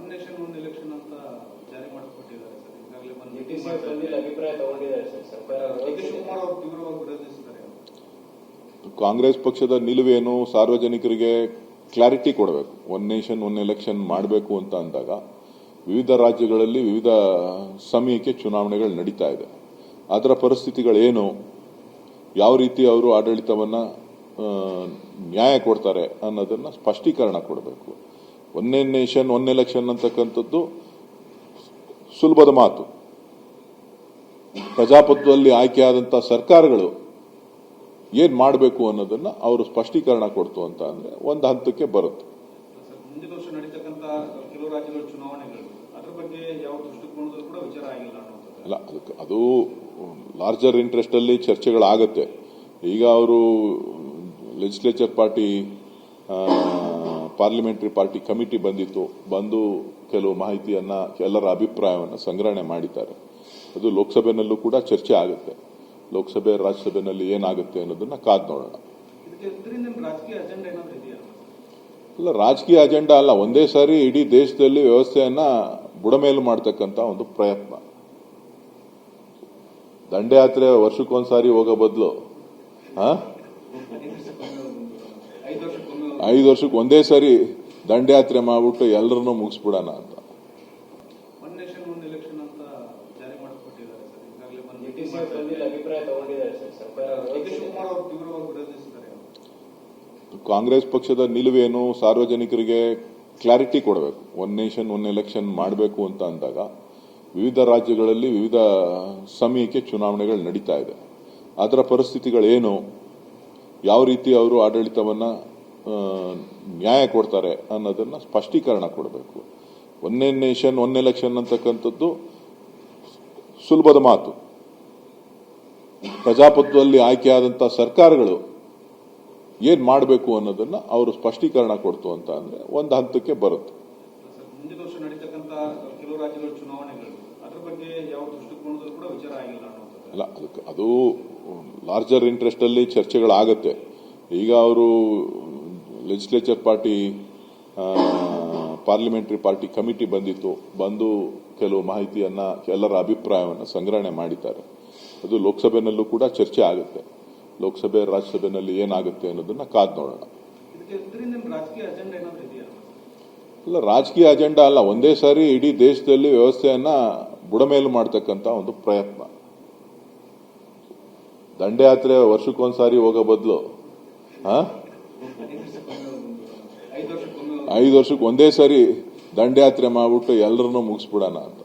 One nation one election ಅಂತ ಜಾರಿ ಮಾಡಿಕೊಟ್ಟಿದ್ದಾರೆ ಸರ್. ಈಗಾಗಲೇ ಅಭಿಪ್ರಾಯ ತಗೊಂಡಿದ್ದಾರೆ ಸರ್. ಸರ್ಕಾರ ಶಿವಕುಮಾರ್ ಅವರು ತೀವ್ರವಾಗಿ ವಿರೋಧಿಸಿದ್ದಾರೆ. ಕಾಂಗ್ರೆಸ್ ಪಕ್ಷದ ನಿಲುವೇನು ಸಾರ್ವಜನಿಕರಿಗೆ ಕ್ಲಾರಿಟಿ ಕೊಡಬೇಕು. ಒನ್ ನೇಷನ್ ಒನ್ ಎಲೆಕ್ಷನ್ ಮಾಡಬೇಕು ಅಂತ ಅಂದಾಗ ವಿವಿಧ ರಾಜ್ಯಗಳಲ್ಲಿ ವಿವಿಧ ಸಮಯಕ್ಕೆ ಚುನಾವಣೆಗಳು ನಡೀತಾ ಇದೆ. ಅದರ ಪರಿಸ್ಥಿತಿಗಳೇನು, ಯಾವ ರೀತಿ ಅವರು ಆಡಳಿತವನ್ನ ನ್ಯಾಯ ಕೊಡ್ತಾರೆ ಅನ್ನೋದನ್ನ ಸ್ಪಷ್ಟೀಕರಣ ಕೊಡಬೇಕು. ಒನ್ನೇ ನೇಷನ್ ಒನ್ ಎಲೆಕ್ಷನ್ ಅಂತಕ್ಕಂಥದ್ದು ಸುಲಭದ ಮಾತು. ಪ್ರಜಾಪ್ರಭುತ್ವದಲ್ಲಿ ಆಯ್ಕೆಯಾದಂತಹ ಸರ್ಕಾರಗಳು ಏನ್ ಮಾಡಬೇಕು ಅನ್ನೋದನ್ನ ಅವರು ಸ್ಪಷ್ಟೀಕರಣ ಕೊಡ್ತು ಅಂತ ಅಂದ್ರೆ ಒಂದು ಹಂತಕ್ಕೆ ಬರುತ್ತೆ. ಮುಂದಿನ ವರ್ಷ ನಡೀತಕ್ಕಂತ ಕೆಲವು ರಾಜ್ಯಗಳ ಚುನಾವಣೆಗಳು ಅದ್ರ ಬಗ್ಗೆ ಯಾವ ದೃಷ್ಟಿಕೋನದಲ್ಲೂ ಕೂಡ ವಿಚಾರ ಆಗಿಲ್ಲ ಅನ್ನೋದು ಅಲ್ಲ. ಅದು ಲಾರ್ಜರ್ ಇಂಟ್ರೆಸ್ಟ್ ಅಲ್ಲಿ ಚರ್ಚೆಗಳಾಗತ್ತೆ. ಈಗ ಅವರು legislature party parliamentary party committee ಬಂದು ಕೆಲವು ಮಾಹಿತಿಯನ್ನ ಎಲ್ಲರ ಅಭಿಪ್ರಾಯವನ್ನ ಸಂಗ್ರಹಣೆ ಮಾಡಿದ್ದಾರೆ. ಅದು ಲೋಕಸಭೆನಲ್ಲೂ ಕೂಡ ಚರ್ಚೆ ಆಗುತ್ತೆ. ಲೋಕಸಭೆ ರಾಜ್ಯಸಭೆನಲ್ಲಿ ಏನಾಗುತ್ತೆ ಅನ್ನೋದನ್ನ ಕಾದ್ ನೋಡೋಣ. ಅಲ್ಲ, ರಾಜಕೀಯ ಅಜೆಂಡಾ ಅಲ್ಲ. ಒಂದೇ ಸಾರಿ ಇಡೀ ದೇಶದಲ್ಲಿ ವ್ಯವಸ್ಥೆಯನ್ನ ಬುಡಮೇಲು ಮಾಡತಕ್ಕಂತ ಒಂದು ಪ್ರಯತ್ನ. ದಂಡಯಾತ್ರೆ ವರ್ಷಕ್ಕೊಂದ್ಸಾರಿ ಹೋಗೋ ಬದಲು 5 ವರ್ಷಕ್ಕೆ ಒಂದೇ ಸಾರಿ ದಂಡಯಾತ್ರೆ ಮಾಡ್ಬಿಟ್ಟು ಎಲ್ಲರನ್ನೂ ಮುಗಿಸ್ಬಿಡೋಣ ಅಂತ. ಅಭಿಪ್ರಾಯ ತಗೊಂಡಿದ್ದಾರೆ ಸರ್. ಸರ್ಕಾರ ಶಿವಕುಮಾರ್ ಅವರು ತೀವ್ರವಾಗಿ ವಿರೋಧಿಸಿದ್ದಾರೆ. ಕಾಂಗ್ರೆಸ್ ಪಕ್ಷದ ನಿಲುವೇನು ಸಾರ್ವಜನಿಕರಿಗೆ ಕ್ಲಾರಿಟಿ ಕೊಡಬೇಕು. ಒನ್ ನೇಷನ್ ಒನ್ ಎಲೆಕ್ಷನ್ ಮಾಡಬೇಕು ಅಂತ ಅಂದಾಗ ವಿವಿಧ ರಾಜ್ಯಗಳಲ್ಲಿ ವಿವಿಧ ಸಮಯಕ್ಕೆ ಚುನಾವಣೆಗಳು ನಡೀತಾ ಇದೆ. ಅದರ ಪರಿಸ್ಥಿತಿಗಳೇನು, ಯಾವ ರೀತಿ ಅವರು ಆಡಳಿತವನ್ನ ನ್ಯಾಯ ಕೊಡ್ತಾರೆ ಅನ್ನೋದನ್ನ ಸ್ಪಷ್ಟೀಕರಣ ಕೊಡಬೇಕು. ಒನ್ನೇ ನೇಷನ್ ಒನ್ ಎಲೆಕ್ಷನ್ ಅಂತಕ್ಕಂಥದ್ದು ಸುಲಭದ ಮಾತು. ಪ್ರಜಾಪ್ರಭುತ್ವದಲ್ಲಿ ಆಯ್ಕೆಯಾದಂತಹ ಸರ್ಕಾರಗಳು ಏನ್ ಮಾಡಬೇಕು ಅನ್ನೋದನ್ನ ಅವರು ಸ್ಪಷ್ಟೀಕರಣ ಕೊಡ್ತು ಅಂತ ಅಂದ್ರೆ ಒಂದು ಹಂತಕ್ಕೆ ಬರುತ್ತೆ. ಮುಂದಿನ ವರ್ಷ ನಡೀತಕ್ಕಂತ ಕೆಲವು ರಾಜ್ಯಗಳ ಚುನಾವಣೆಗಳು ಅದ್ರ ಬಗ್ಗೆ ಯಾವ ದೃಷ್ಟಿಕೋನದಲ್ಲೂ ಕೂಡ ವಿಚಾರ ಆಗಿಲ್ಲ ಅನ್ನೋದು ಅಲ್ಲ. ಅದು ಲಾರ್ಜರ್ ಇಂಟ್ರೆಸ್ಟ್ ಅಲ್ಲಿ ಚರ್ಚೆಗಳಾಗತ್ತೆ. ಈಗ ಅವರು legislature party parliamentary party committee ಬಂದು ಕೆಲವು ಮಾಹಿತಿಯನ್ನ ಎಲ್ಲರ ಅಭಿಪ್ರಾಯವನ್ನ ಸಂಗ್ರಹಣೆ ಮಾಡಿದ್ದಾರೆ. ಅದು ಲೋಕಸಭೆನಲ್ಲೂ ಕೂಡ ಚರ್ಚೆ ಆಗುತ್ತೆ. ಲೋಕಸಭೆ ರಾಜ್ಯಸಭೆನಲ್ಲಿ ಏನಾಗುತ್ತೆ ಅನ್ನೋದನ್ನ ಕಾದ್ ನೋಡೋಣ. ಅಲ್ಲ, ರಾಜಕೀಯ ಅಜೆಂಡಾ ಅಲ್ಲ. ಒಂದೇ ಸಾರಿ ಇಡೀ ದೇಶದಲ್ಲಿ ವ್ಯವಸ್ಥೆಯನ್ನ ಬುಡಮೇಲು ಮಾಡತಕ್ಕಂತ ಒಂದು ಪ್ರಯತ್ನ. ದಂಡಯಾತ್ರೆ ವರ್ಷಕ್ಕೊಂದ್ಸಾರಿ ಹೋಗೋ ಬದಲು 5 ವರ್ಷಕ್ಕೆ ಒಂದೇ ಸಾರಿ ದಂಡಯಾತ್ರೆ ಮಾಡ್ಬಿಟ್ಟು ಎಲ್ಲರನ್ನೂ ಮುಗಿಸ್ಬಿಡೋಣ ಅಂತ.